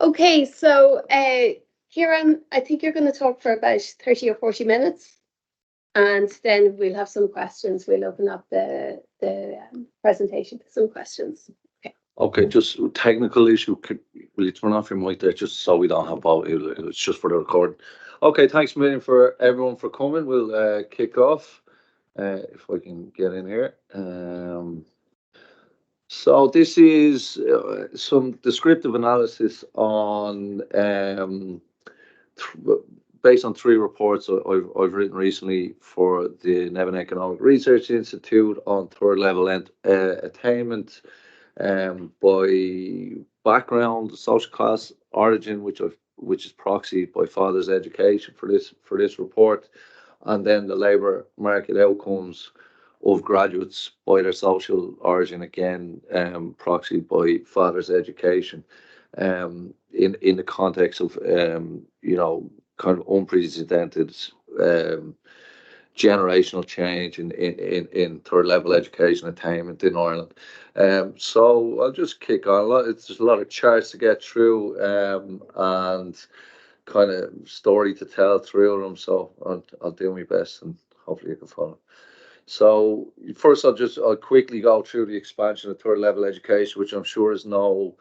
Okay, so Ciarán, I think you're going to talk for about 30 or 40 minutes, and then we'll have some questions. We'll open up the presentation to some questions. Okay, just technical issue. Will you turn off your mic there just so we don't have both? It's just for the recording. Okay, thanks a million for everyone for coming. We'll kick off if I can get in here. So this is some descriptive analysis on based on 3 reports I've written recently for the NERI Economic Research Institute on third level attainment. By background, social class, origin, which is proxied by father's education for this report, and then the labour market outcomes of graduates by their social origin, again proxied by father's education, in the context of kind of unprecedented generational change in third level education attainment in Ireland. So I'll just kick on. There's a lot of charts to get through, and kind of story to tell through them. So I'll do my best, and hopefully you can follow. So first, I'll quickly go through the expansion of third level education, which I'm sure is none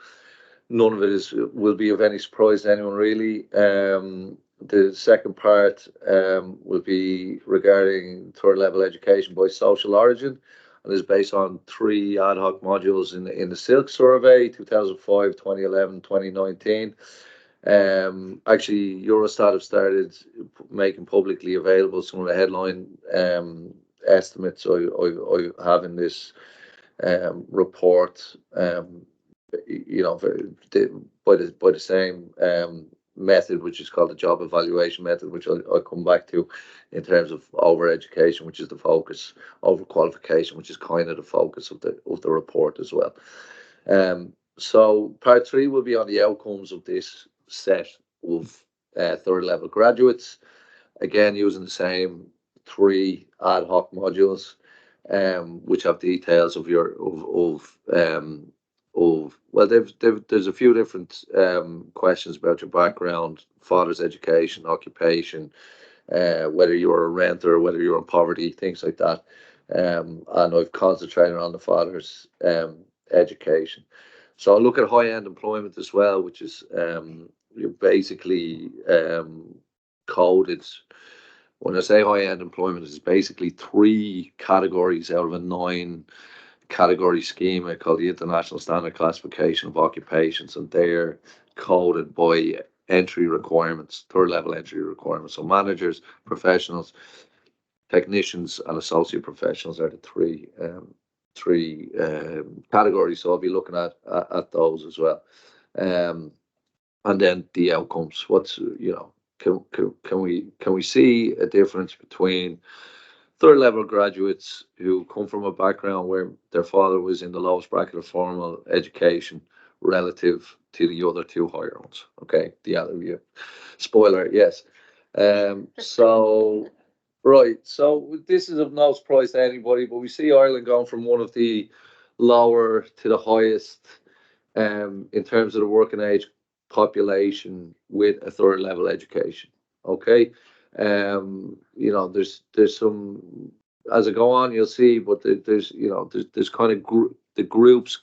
of it will be of any surprise to anyone really. The second part will be regarding third level education by social origin, and is based on 3 ad hoc modules in the Silk survey, 2005, 2011, 2019. Actually, Eurostat have started making publicly available some of the headline estimates I have in this report. By the same method, which is called the job evaluation method, which I'll come back to, in terms of over education, which is the focus, over qualification, which is kind of the focus of the report as well. So part 3 will be on the outcomes of this set of third level graduates, again using the same 3 ad hoc modules, which have details of well, there's a few different questions about your background, father's education, occupation, whether you're a renter, whether you're in poverty, things like that. And I've concentrated on the father's education. So I look at high-end employment as well, which is basically coded. When I say high-end employment, it's basically 3 categories out of a 9 category schema called the International Standard Classification of Occupations, and they're coded by entry requirements, third level entry requirements. So managers, professionals, technicians, and associate professionals are the three categories. So I'll be looking at those as well, and then the outcomes. What's can we see a difference between third level graduates who come from a background where their father was in the lowest bracket of formal education relative to the other 2 higher ones? Okay, the other view. Spoiler, yes. So right, so this is of no surprise to anybody, but we see Ireland going from one of the lower to the highest in terms of the working age population with a third level education. Okay. There's some, as I go on, you'll see, but there's kind of the groups,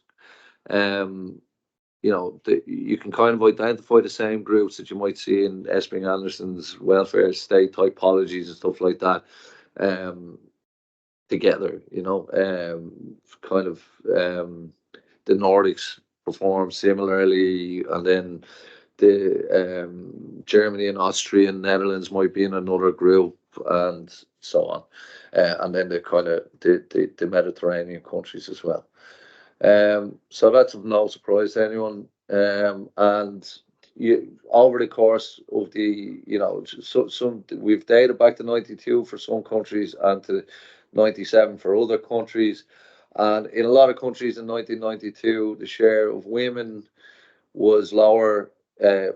you can kind of identify the same groups that you might see in Esping Anderson's welfare state typologies and stuff like that, together, kind of the Nordics perform similarly, and then the Germany and Austria and Netherlands might be in another group, and so on, and then the kind of the Mediterranean countries as well. So that's of no surprise to anyone. And over the course of the, some we've data back to 92 for some countries and to 97 for other countries, and in a lot of countries in 1992, the share of women was lower in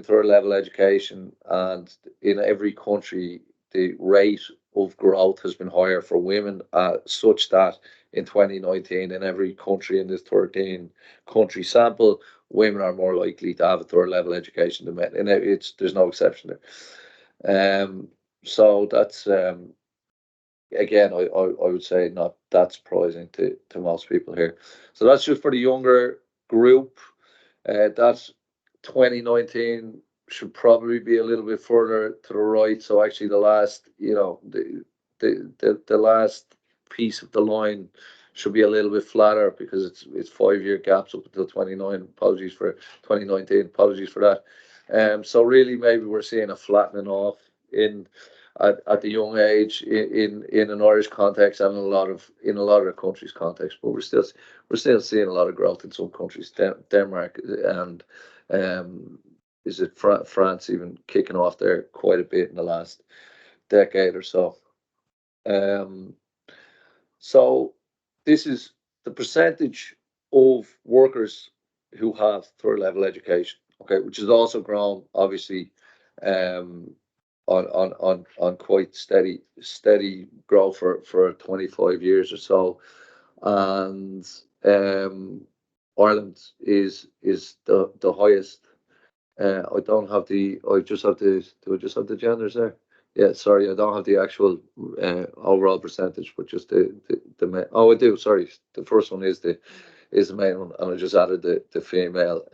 third level education, and in every country the rate of growth has been higher for women, such that in 2019 in every country in this 13 country sample, women are more likely to have a third level education than men, and there's no exception there. So that's again, I would say not that surprising to most people here. So that's just for the younger group. That 2019 should probably be a little bit further to the right. So actually, the last, the last piece of the line should be a little bit flatter because it's 5-year gaps up until 29. Apologies for 2019. Apologies for that. So really, maybe we're seeing a flattening off at the young age in an Irish context and in a lot of the countries' context, but we're still seeing a lot of growth in some countries. Denmark and is it France even kicking off there quite a bit in the last decade or so. So this is the percentage of workers who have third level education, okay, which has also grown obviously on quite steady growth for 25 years or so, and Ireland is the highest. I don't have the. I just have the. Do I just have the genders there? Yeah, sorry, I don't have the actual overall percentage, but just the oh, I do. Sorry, the first one is the main one, and I just added the female.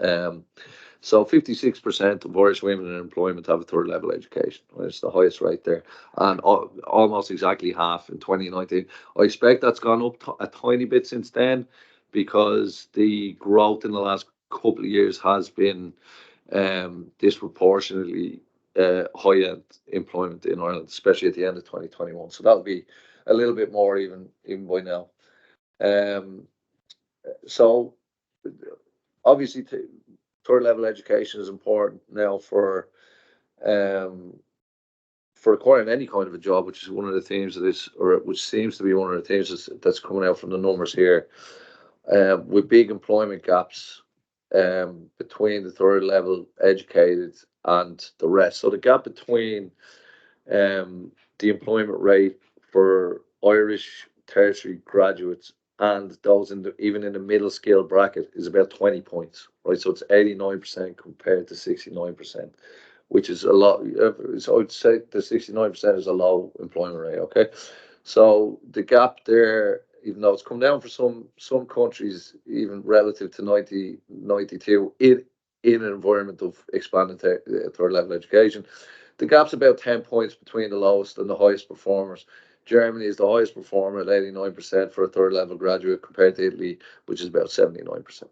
So 56% of Irish women in employment have a third level education. It's the highest rate there, and almost exactly half in 2019. I expect that's gone up a tiny bit since then, because the growth in the last couple of years has been disproportionately high-end employment in Ireland, especially at the end of 2021. So that'll be a little bit more even by now. So obviously, third level education is important now for acquiring any kind of a job, which is one of the themes of this, or which seems to be one of the themes that's coming out from the numbers here, with big employment gaps between the third level educated and the rest. So the gap between the employment rate for Irish tertiary graduates and those even in the middle scale bracket is about 20 points, right? So it's 89% compared to 69%, which is a lot. So I would say the 69% is a low employment rate. Okay, so the gap there, even though it's come down for some countries, even relative to 1992, in an environment of expanding third level education, the gap's about 10 points between the lowest and the highest performers. Germany is the highest performer at 89% for a third level graduate, compared to Italy, which is about 79%.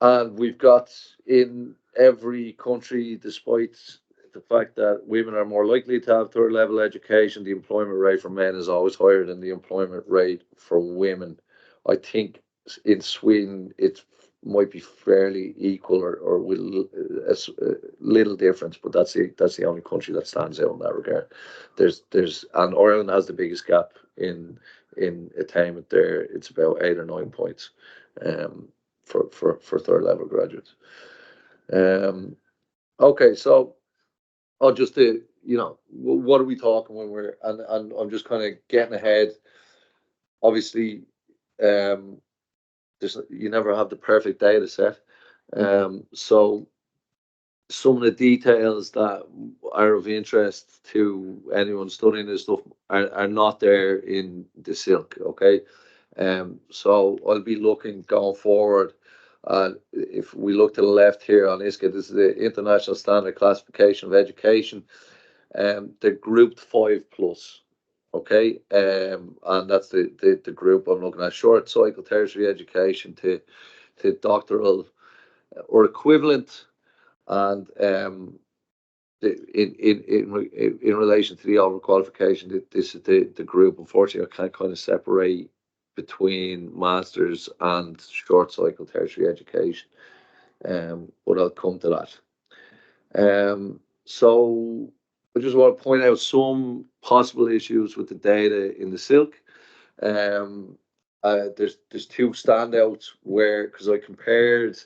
And we've got in every country, despite the fact that women are more likely to have third level education, the employment rate for men is always higher than the employment rate for women. I think in Sweden it might be fairly equal, or with a little difference, but that's the only country that stands out in that regard. And Ireland has the biggest gap in attainment there. It's about 8 or 9 points for third level graduates. Okay, so I'll just what are we talking when we're, and I'm just kind of getting ahead. Obviously, you never have the perfect data set. So some of the details that are of interest to anyone studying this stuff are not there in the Silk, okay? So I'll be looking going forward. If we look to the left here on ISCA, this is the International Standard Classification of Education. They're grouped 5+, okay? And that's the group I'm looking at: short cycle tertiary education to doctoral or equivalent. And in relation to the overqualification, this is the group. Unfortunately, I can't kind of separate between masters and short cycle tertiary education, but I'll come to that. So I just want to point out some possible issues with the data in the Silk. There's two standouts where, because I compared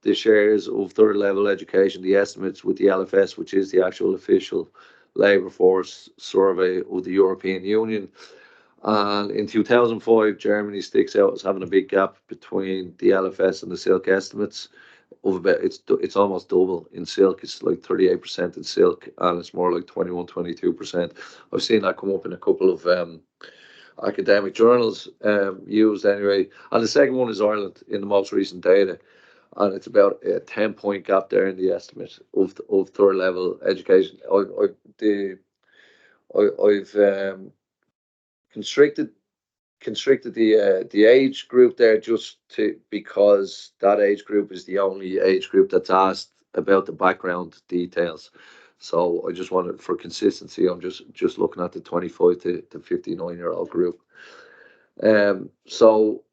the shares of third level education, the estimates, with the LFS, which is the actual official labour force survey of the European Union. And in 2005, Germany sticks out as having a big gap between the LFS and the silk estimates of about, it's almost double in silk. It's like 38% in silk, and it's more like 21-22%. I've seen that come up in a couple of academic journals used anyway. And the second one is Ireland in the most recent data, and it's about a 10-point gap there in the estimate of third level education. I've constricted the age group there just because that age group is the only age group that's asked about the background details. So I just wanted, for consistency, I'm just looking at the 25 to 59-year-old group. So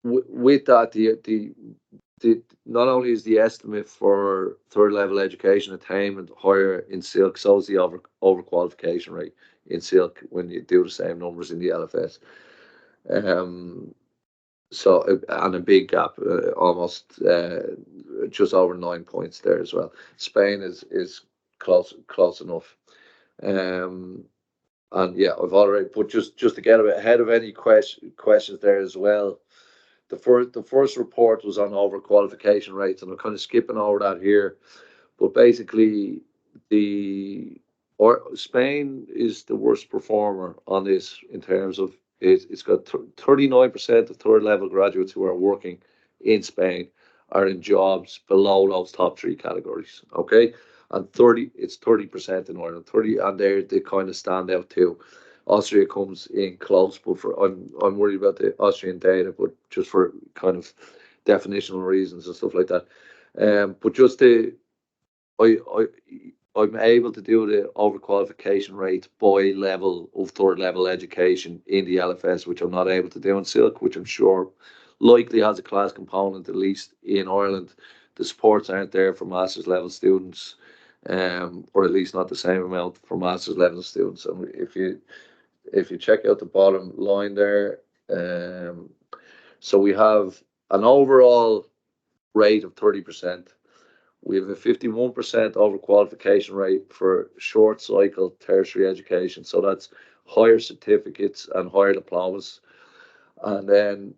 with that, the not only is the estimate for third level education attainment higher in silk, so is the overqualification rate in silk when you do the same numbers in the LFS. So, and a big gap, almost just over 9 points there as well. Spain is close enough. And yeah, I've already, but just to get ahead of any questions there as well. The first report was on overqualification rates, and I'm kind of skipping over that here. But basically, Spain is the worst performer on this in terms of it's got 39% of third level graduates who are working in Spain are in jobs below those top three categories. Okay, and 30% in Ireland, 30, and they kind of stand out too. Austria comes in close, but I'm worried about the Austrian data, but just for kind of definitional reasons and stuff like that. But just I'm able to do the overqualification rate by level of third level education in the LFS, which I'm not able to do in silk, which I'm sure likely has a class component, at least in Ireland. The supports aren't there for master's level students, or at least not the same amount for master's level students. And if you check out the bottom line there, so we have an overall rate of 30%. We have a 51% overqualification rate for short cycle tertiary education. So that's higher certificates and higher diplomas. And then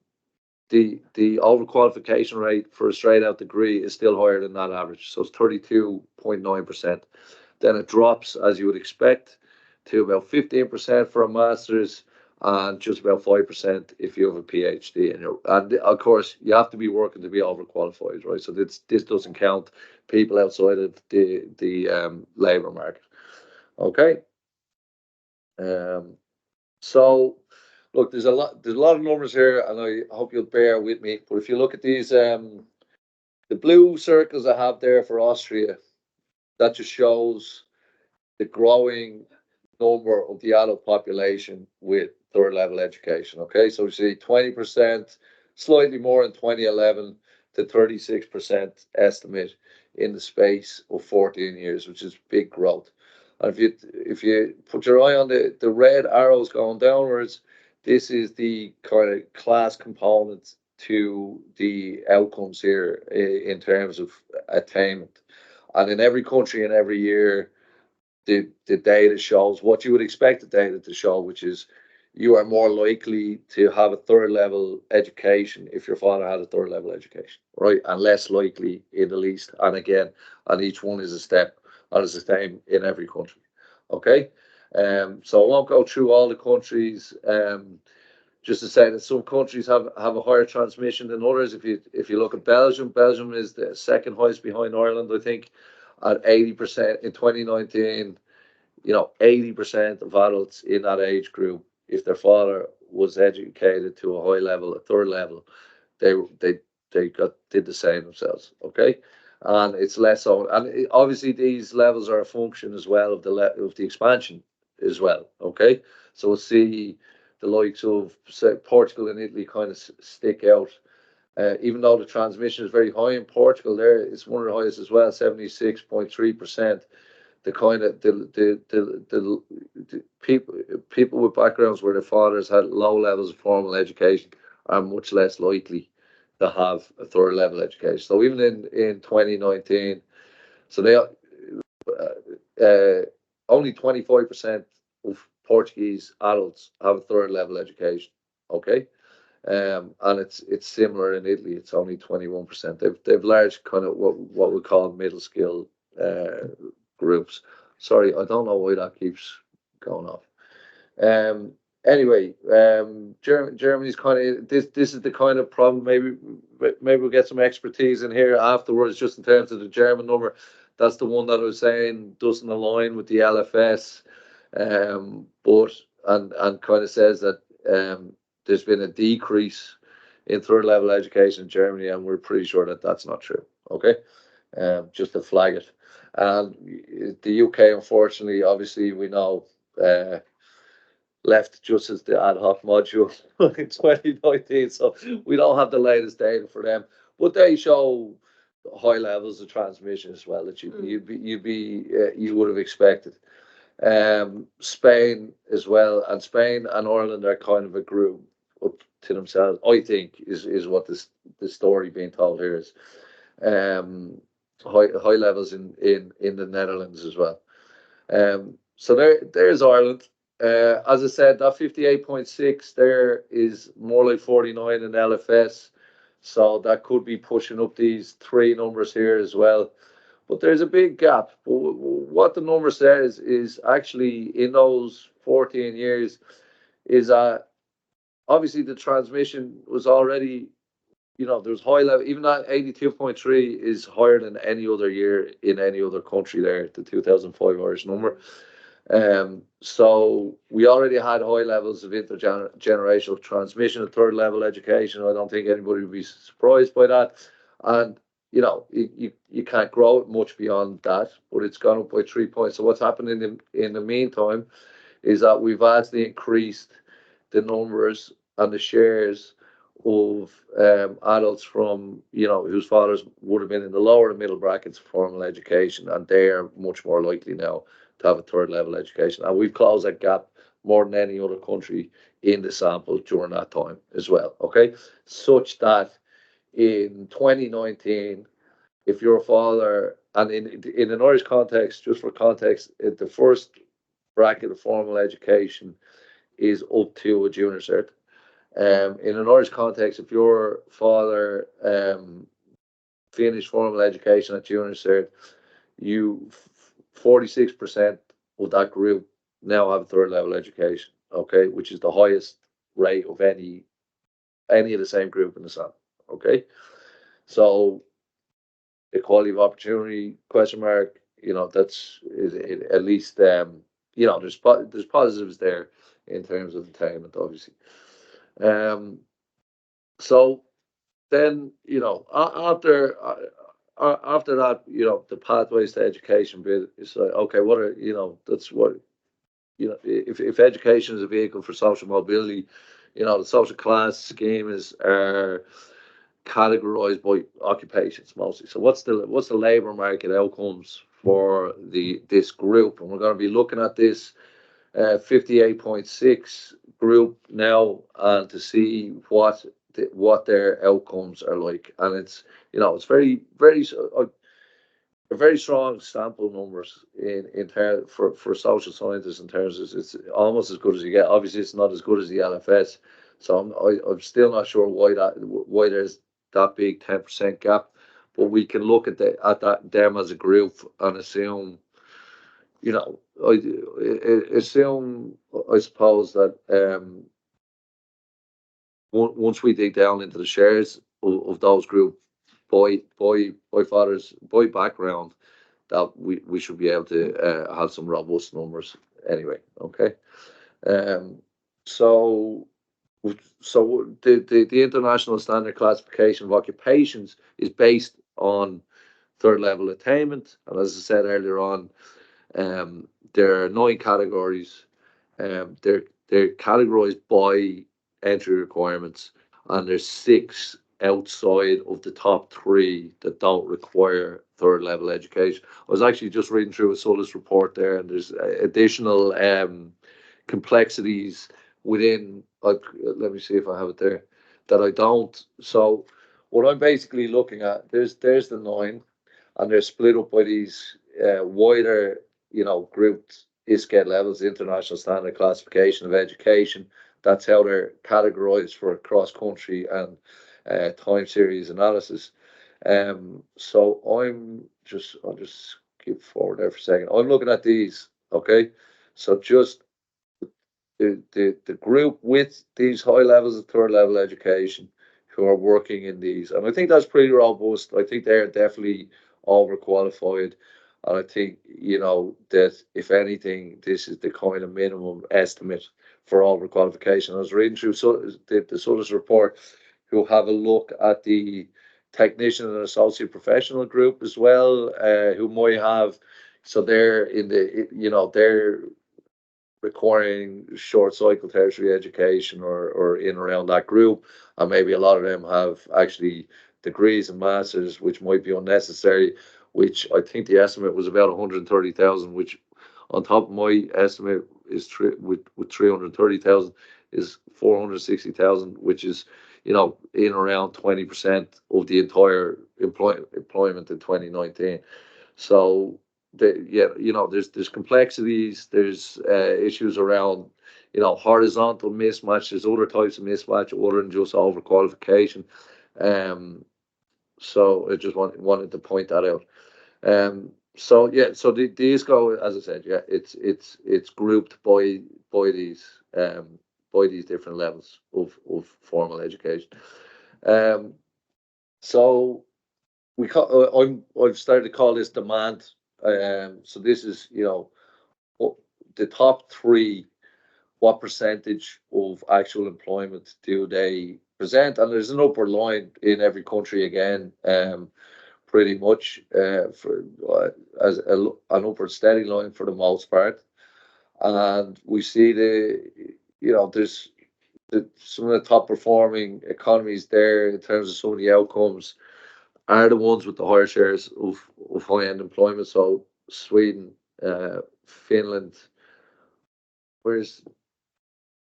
the overqualification rate for a straight out degree is still higher than that average. So it's 32.9%. Then it drops, as you would expect, to about 15% for a master's and just about 5% if you have a PhD. And of course, you have to be working to be overqualified, right? So this doesn't count people outside of the labour market. Okay. So look, there's a lot of numbers here, and I hope you'll bear with me. But if you look at these, the blue circles I have there for Austria, that just shows the growing number of the adult population with third level education. Okay, so we see 20%, slightly more in 2011 to 36% estimate in the space of 14 years, which is big growth. And if you put your eye on the red arrows going downwards, this is the kind of class component to the outcomes here in terms of attainment. And in every country and every year, the data shows what you would expect the data to show, which is you are more likely to have a third level education if your father had a third level education, right? And less likely in the least. And again, and each one is a step, and it's the same in every country. Okay. So I won't go through all the countries. Just to say that some countries have a higher transmission than others. If you look at Belgium is the second highest behind Ireland, I think, at 80% in 2019. 80% of adults in that age group, if their father was educated to a high level, a third level, they did the same themselves. Okay, and it's less so, and obviously these levels are a function as well of the expansion as well. Okay, so we'll see the likes of, say, Portugal and Italy kind of stick out. Even though the transmission is very high in Portugal, there it's one of the highest as well, 76.3%. The kind of the people with backgrounds where their fathers had low levels of formal education are much less likely to have a third level education. So even in 2019, so they only 25% of Portuguese adults have a third level education. Okay. And it's similar in Italy. It's only 21%. They've large kind of what we call middle skill groups. Sorry, I don't know why that keeps going off. Anyway, Germany's kind of this is the kind of problem. Maybe we'll get some expertise in here afterwards, just in terms of the German number. That's the one that I was saying doesn't align with the LFS, but and kind of says that there's been a decrease in third level education in Germany, and we're pretty sure that that's not true. Okay, just to flag it. And the UK, unfortunately, obviously, we know left just as the ad hoc module in 2019, so we don't have the latest data for them, but they show high levels of transmission as well that you would have expected. Spain as well, and Spain and Ireland are kind of a group up to themselves, I think, is what the story being told here is. High levels in the Netherlands as well. So there's Ireland. As I said, that 58.6 there is more like 49 in LFS, so that could be pushing up these three numbers here as well. But there's a big gap. What the number says is actually in those 14 years is that obviously the transmission was already, there was high level. Even that 82.3 is higher than any other year in any other country there, the 2005 Irish number. So we already had high levels of intergenerational transmission at third level education. I don't think anybody would be surprised by that. And you can't grow it much beyond that, but it's gone up by 3 points. So what's happened in the meantime is that we've vastly increased the numbers and the shares of adults from whose fathers would have been in the lower and middle brackets of formal education, and they are much more likely now to have a third level education. And we've closed that gap more than any other country in the sample during that time as well. Okay, such that in 2019, if your father, and in an Irish context, just for context, the first bracket of formal education is up to a junior cert. In an Irish context, if your father finished formal education at junior cert, 46% of that group now have a third level education, okay, which is the highest rate of any of the same group in the sample, okay. So equality of opportunity, question mark, that's at least, there's positives there in terms of attainment, obviously. So then, after that, the pathways to education bit is like, okay, what are, that's what, if education is a vehicle for social mobility, the social class schemes are categorized by occupations mostly. So what's the labor market outcomes for this group? And we're going to be looking at this 58.6 group now, and to see what their outcomes are like. And it's it's very very strong sample numbers in terms for social scientists, in terms of it's almost as good as you get. Obviously it's not as good as the LFS, so I'm still not sure why there's that big 10% gap, but we can look at them as a group and assume, I suppose that once we dig down into the shares of those group by background, that we should be able to have some robust numbers anyway. Okay, so the international standard classification of occupations is based on third level attainment, and as I said earlier on, there are 9 categories. They're categorized by entry requirements, and there's 6 outside of the top 3 that don't require third level education. I was actually just reading through a SOLAS report there, and there's additional complexities within, let me see if I have it there, that I don't. So what I'm basically looking at, there's the 9, and they're split up by these wider, grouped ISCED levels, International Standard Classification of Education. That's how they're categorized for cross-country and time series analysis. So I'll just keep forward there for a second. I'm looking at these, okay? So just the group with these high levels of third level education who are working in these, and I think that's pretty robust. I think they're definitely overqualified, and I think that if anything, this is the kind of minimum estimate for overqualification. I was reading through the Sull's report, who have a look at the technician and associate professional group as well, who might have, so they're in the they're requiring short cycle tertiary education or in around that group, and maybe a lot of them have actually degrees and masters, which might be unnecessary, which I think the estimate was about 130,000, which on top of my estimate is with 330,000 is 460,000, which is in around 20% of the entire employment in 2019. So there's complexities, there's issues around horizontal mismatch, there's other types of mismatch other than just overqualification. So I just wanted to point that out. So these go, as I said, it's grouped by these different levels of formal education. So I've started to call this demand. So this is the top three. What percentage of actual employment do they present? And there's an upper line in every country again, pretty much as an upward steady line for the most part. And we see there's some of the top performing economies there in terms of some of the outcomes are the ones with the higher shares of high-end employment. So Sweden, Finland.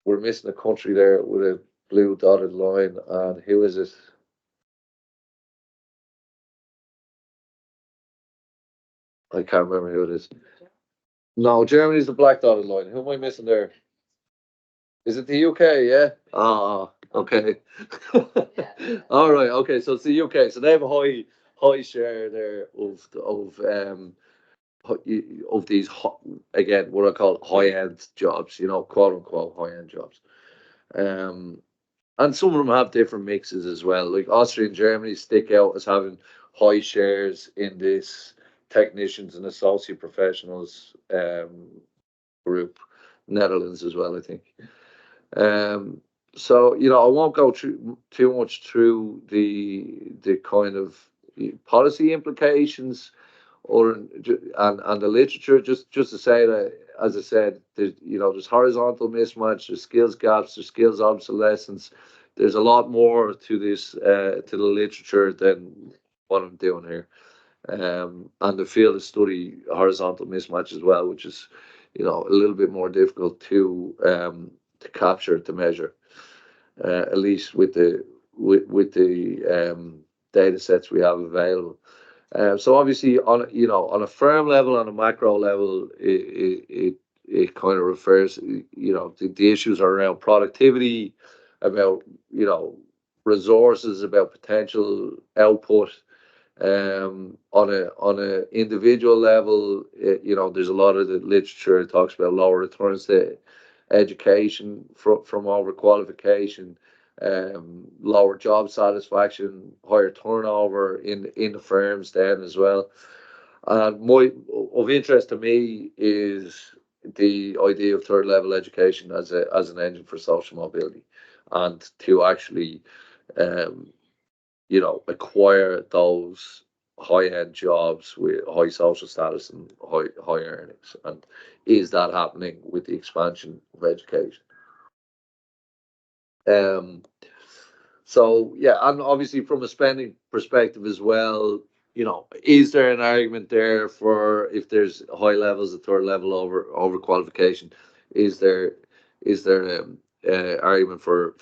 We're missing a country there with a blue dotted line, and who is it? I can't remember who it is. No, Germany's the black dotted line. Who am I missing there? Is it the UK? Yeah. Ah, okay. All right. Okay. So it's the UK. So they have a high share there of these again what I call high end jobs. Quote unquote high end jobs. And some of them have different mixes as well. Like Austria and Germany stick out as having high shares in this technicians and associate professionals group. Netherlands as well, I think. So I won't go too much through the kind of policy implications and the literature. Just to say that, as I said, there's horizontal mismatch, there's skills gaps, there's skills obsolescence. There's a lot more to this to the literature than what I'm doing here. And the field of study horizontal mismatch as well, which is a little bit more difficult to capture, to measure, at least with the data sets we have available. So obviously on a firm level, on a macro level, it kind of refers, the issues are around productivity, about resources, about potential output. On a individual level, there's a lot of the literature that talks about lower returns to education from overqualification, lower job satisfaction, higher turnover in the firms then as well. And of interest to me is the idea of third level education as an engine for social mobility, and to actually acquire those high-end jobs with high social status and high earnings. And is that happening with the expansion of education? So yeah, and obviously from a spending perspective as well, is there an argument there for, if there's high levels of third level overqualification, is there argument for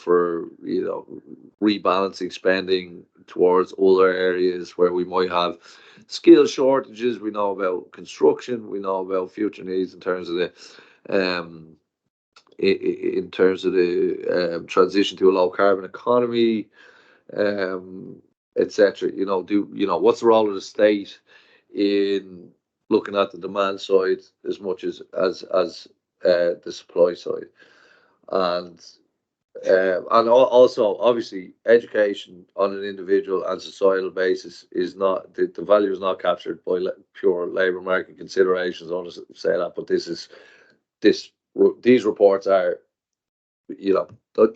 rebalancing spending towards other areas where we might have skill shortages. We know about construction. We know about future needs in terms of the transition to a low carbon economy, etc. What's the role of the state in looking at the demand side as much as the supply side, and also obviously education on an individual and societal basis is not the value is not captured by pure labour market considerations. I want to say that, but these reports are,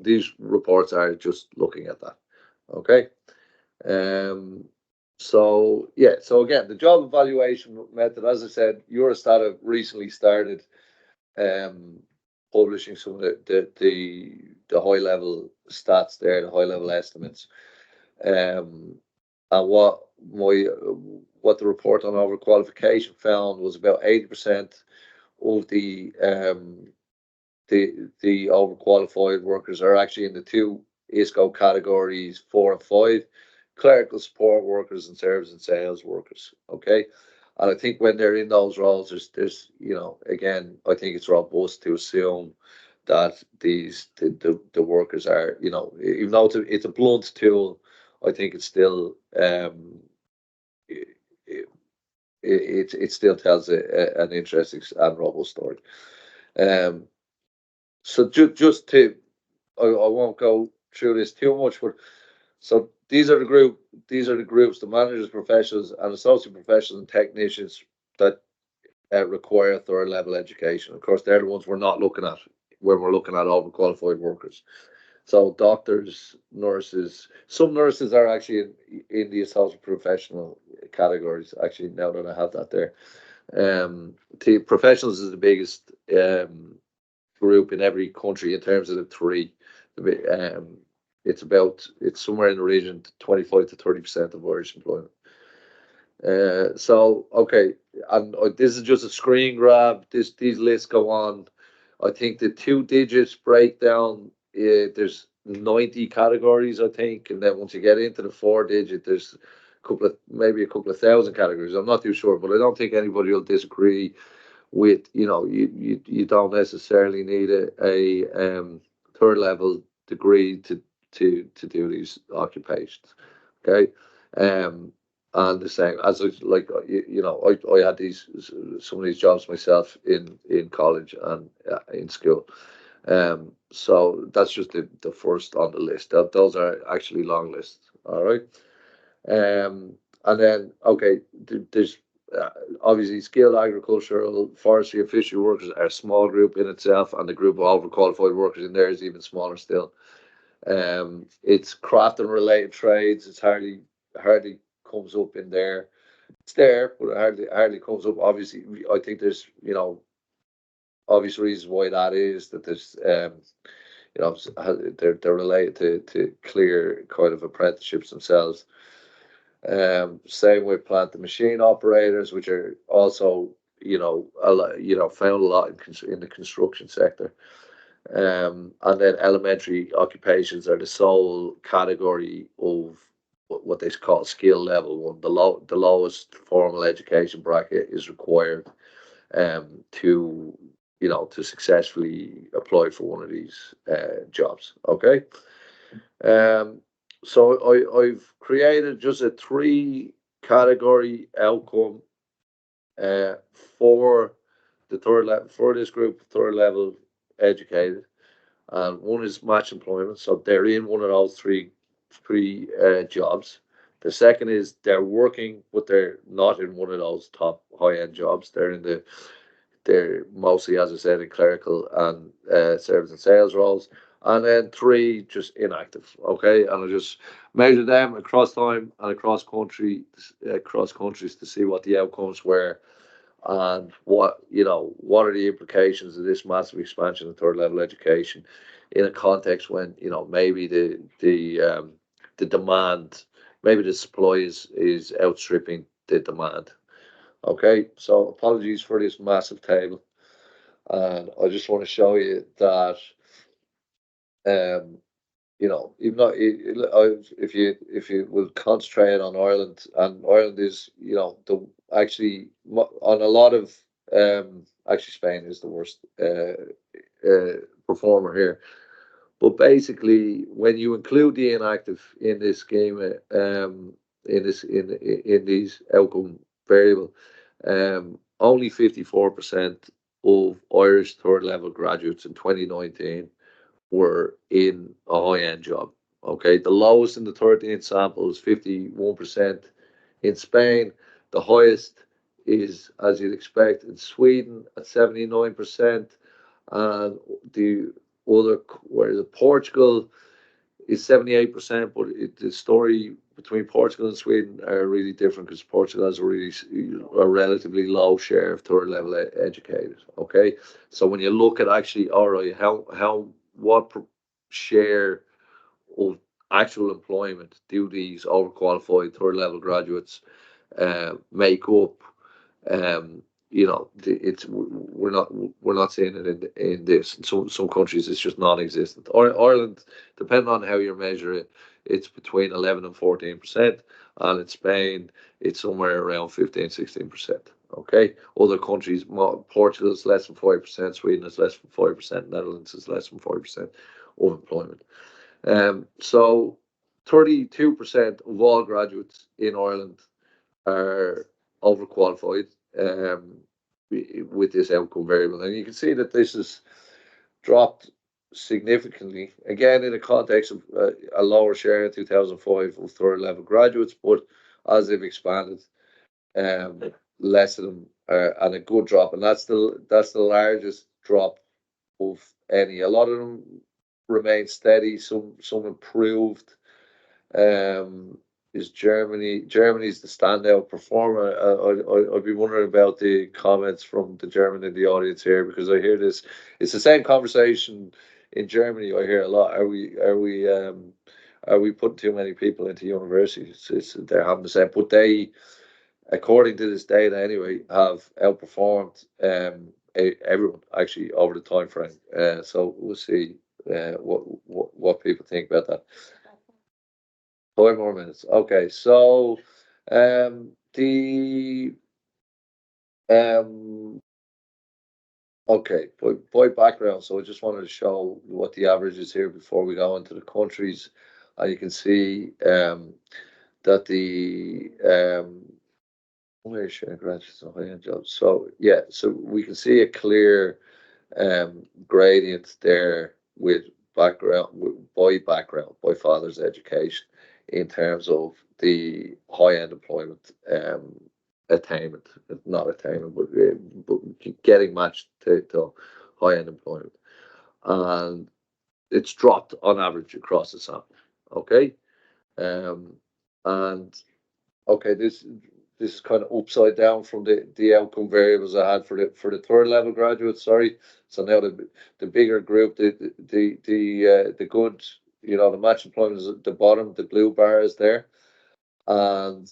these reports are just looking at that. Okay. So again, the job evaluation method, as I said, Eurostat have recently started publishing some of the high level stats there, the high level estimates. And what the report on overqualification found was about 80% of the overqualified workers are actually in the two ISCO categories 4 and 5, clerical support workers and service and sales workers. Okay. And I think when they're in those roles, there's again, I think it's robust to assume that the workers are, even though it's a blunt tool, I think it's still it still tells an interesting and robust story. So just to, I won't go through this too much, but so these are the groups, the managers, professionals, and associate professionals and technicians that require third level education. Of course, they're the ones we're not looking at when we're looking at overqualified workers. So doctors, nurses, some nurses are actually in the associate professional categories. Actually, now that I have that there, the professionals is the biggest group in every country in terms of the three. It's somewhere in the region 25 to 30% of Irish employment. So okay, and this is just a screen grab. These lists go on. I think the 2 digits breakdown, there's 90 categories, I think, and then once you get into the 4 digit, there's maybe a couple of thousand categories. I'm not too sure, but I don't think anybody will disagree with, you don't necessarily need a third level degree to do these occupations. Okay. And the same as I had some of these jobs myself in college and in school. So that's just the first on the list. Those are actually long lists. All right. And then there's obviously skilled agricultural, forestry, and fishery workers are a small group in itself, and the group of overqualified workers in there is even smaller still. It's craft and related trades. It's hardly comes up in there. It's there, but it hardly comes up. Obviously, I think there's obvious reasons why that is. That there's they're related to clear kind of apprenticeships themselves. Same with plant and machine operators, which are also found a lot in the construction sector. And then elementary occupations are the sole category of what they call skill level 1. The lowest formal education bracket is required to successfully apply for one of these jobs. Okay. So I've created just a 3 category outcome for the third level, for this group, third level educated, and one is match employment, so they're in one of those three jobs. The second is they're working, but they're not in one of those top high-end jobs. They're mostly, as I said, in clerical and service and sales roles. And then 3 just inactive. Okay, and I just measure them across time and across countries to see what the outcomes were, and what are the implications of this massive expansion of third level education in a context when maybe the demand, maybe the supply is outstripping the demand. Okay, so apologies for this massive table, and I just want to show you that You know, even though if you will concentrate on Ireland, and Ireland is, you know, the actually on a lot of actually Spain is the worst performer here. But basically, when you include the inactive in this scheme, in these outcome variable, only 54% of Irish third level graduates in 2019 were in a high end job. Okay, the lowest in the 13th sample is 51% in Spain. The highest is, as you'd expect, in Sweden at 79%, and the other, whereas Portugal is 78%, but the story between Portugal and Sweden are really different, because Portugal has a relatively low share of third level educated. Okay, so when you look at actually, all right, what share of actual employment do these overqualified third level graduates make up? You know, it's we're not seeing it in this. In some countries, it's just non-existent. Ireland, depending on how you measure it, it's between 11 and 14%, and in Spain, it's somewhere around 15-16%. Okay, other countries, Portugal is less than 5%, Sweden is less than 5%, Netherlands is less than 5% of employment. So 32% of all graduates in Ireland are overqualified with this outcome variable. And you can see that this has dropped significantly, again, in the context of a lower share in 2005 of third level graduates, but as they've expanded, less of them and a good drop. And that's the largest drop of any. A lot of them remain steady, some improved. Is Germany? Germany's the standout performer. I'd be wondering about the comments from the German in the audience here, because I hear this. It's the same conversation in Germany. I hear a lot. Are we putting too many people into universities? They're having the same, but they, according to this data anyway, have outperformed everyone actually over the time frame. So we'll see what people think about that. 5 more minutes. Okay, so the okay, by background. So I just wanted to show what the average is here before we go into the countries, and you can see that the where sharing graduates and high-end jobs. So yeah, so we can see a clear gradient there with background, by father's education, in terms of the high-end employment attainment, not attainment, but getting matched to high-end employment, and it's dropped on average across the sample. Okay, and okay, this is kind of upside down from the outcome variables I had for the third level graduates. Sorry, so now the bigger group, the good, you know, the match employment is at the bottom. The blue bar is there, and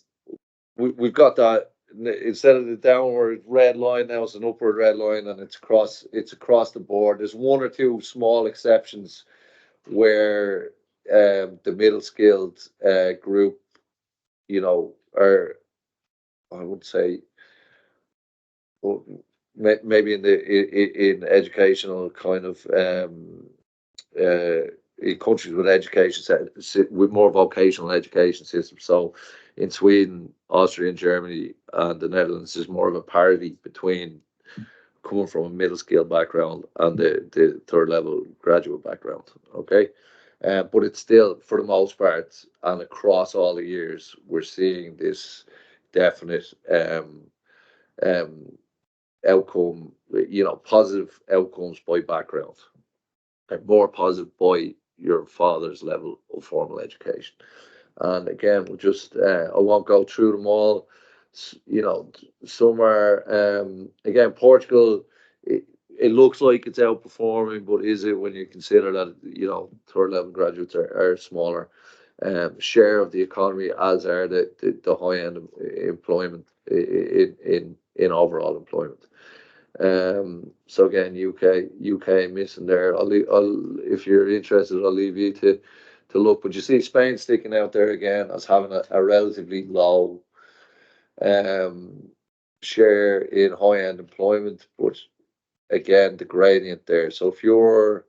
we've got that. Instead of the downward red line, now it's an upward red line, and it's across the board. There's one or two small exceptions where the middle skilled group, you know, are, I would say, well, maybe in educational kind of in countries with education with more vocational education systems. So in Sweden, Austria, and Germany, and the Netherlands, is more of a parity between coming from a middle scale background and the third level graduate background. Okay. But it's still, for the most part, and across all the years, we're seeing this definite outcome, you know, positive outcomes by background, and more positive by your father's level of formal education. And again, we'll just, I won't go through them all. You know, some are, again, Portugal, it looks like it's outperforming, but is it, when you consider that, you know, third level graduates are smaller share of the economy, as are the high end employment in overall employment. So again, UK missing there. If you're interested, I'll leave you to look. But you see Spain sticking out there again as having a relatively low share in high-end employment, but again, the gradient there. So if your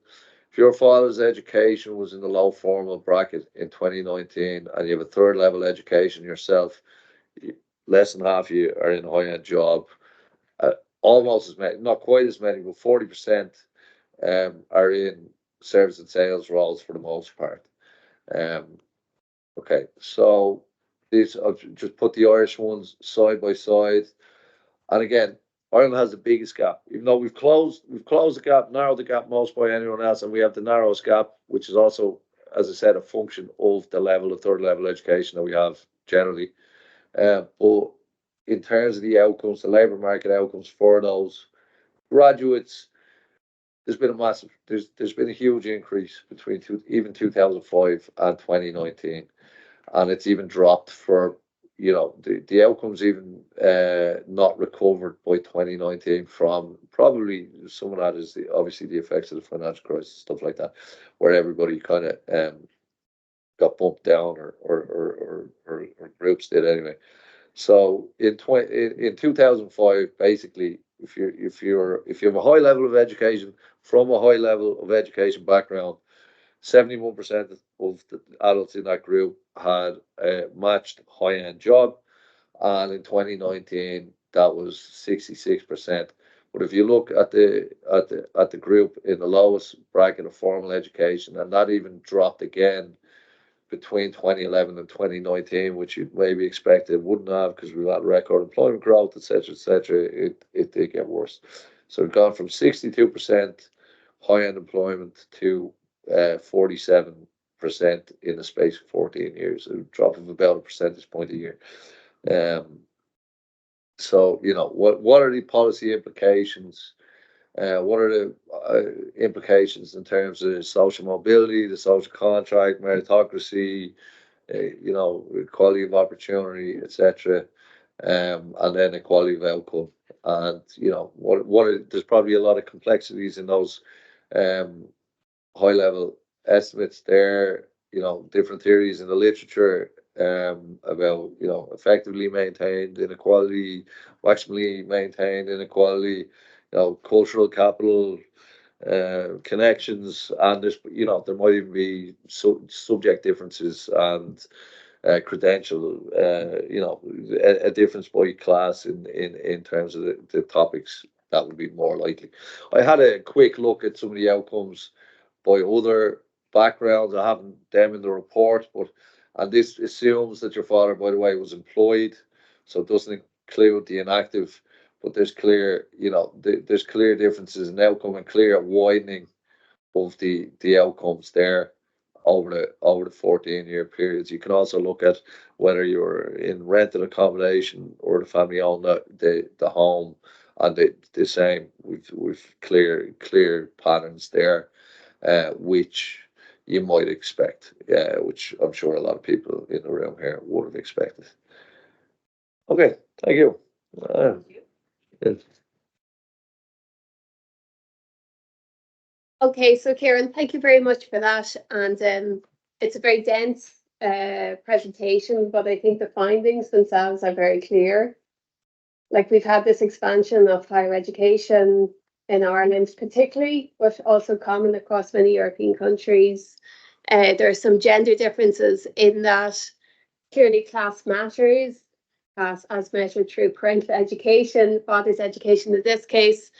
father's education was in the low formal bracket in 2019 and you have a third level education yourself, less than half of you are in a high-end job. Almost as many, not quite as many, but 40% are in service and sales roles for the most part. Okay, so these I've just put the Irish ones side by side, and again, Ireland has the biggest gap. Even though we've closed the gap, narrowed the gap most by anyone else, and we have the narrowest gap, which is also, as I said, a function of the level of third level education that we have generally. But in terms of the outcomes, the labour market outcomes for those graduates, there's been a huge increase between even 2005 and 2019, and it's even dropped for the outcomes even not recovered by 2019 from probably some of that is obviously the effects of the financial crisis, stuff like that, where everybody kind of got bumped down or groups did anyway. So in 2005, basically, if you have a high level of education from a high level of education background, 71% of the adults in that group had a matched high-end job, and in 2019 that was 66%. But if you look at the group in the lowest bracket of formal education, and that even dropped again between 2011 and 2019, which you'd maybe expect it wouldn't have because we've had record employment growth, etc., etc. It did get worse. So we've gone from 62% high-end employment to 47% in the space of 14 years, a drop of about a percentage point a year. So, what are the policy implications? What are the implications in terms of social mobility, the social contract, meritocracy, equality of opportunity, etc., and then equality of outcome? And there's probably a lot of complexities in those high level estimates there. Different theories in the literature about effectively maintained inequality, maximally maintained inequality, cultural capital, connections, and there might even be subject differences and credential, a difference by class in terms of the topics that would be more likely. I had a quick look at some of the outcomes by other backgrounds. I haven't them in the report, and this assumes that your father, by the way, was employed, so it doesn't include the inactive. But there's clear differences in outcome and clear widening of the outcomes there over the 14-year periods. You can also look at whether you're in rented accommodation or the family owned the home, and the same. We've clear patterns there, which you might expect, which I'm sure a lot of people in the room here would have expected. Okay, thank you. Yes. Okay, so Ciarán, thank you very much for that. And it's a very dense presentation, but I think the findings themselves are very clear. Like, we've had this expansion of higher education in Ireland particularly, but also common across many European countries. There are some gender differences in that. Clearly class matters, class as measured through parental education, father's education in this case.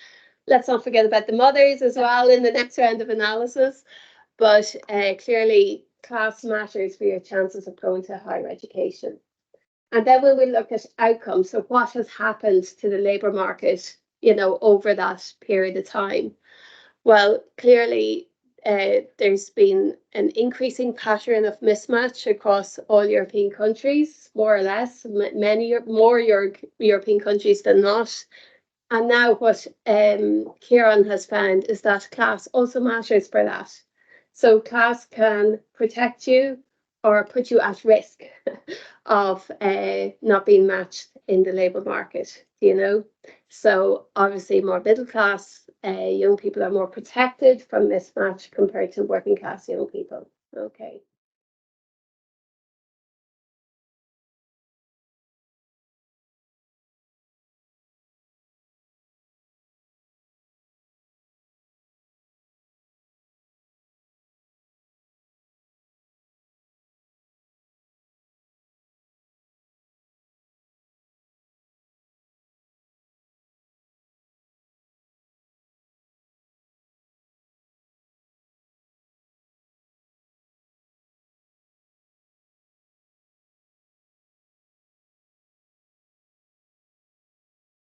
Let's not forget about the mothers as well in the next round of analysis. But clearly class matters for your chances of going to higher education. And then when we look at outcomes, so what has happened to the labour market, over that period of time? Well, clearly there's been an increasing pattern of mismatch across all European countries, more or less, many more European countries than not. And now what Ciarán has found is that class also matters for that. So class can protect you or put you at risk of not being matched in the labour market, you know. So obviously more middle class young people are more protected from mismatch compared to working class young people. Okay.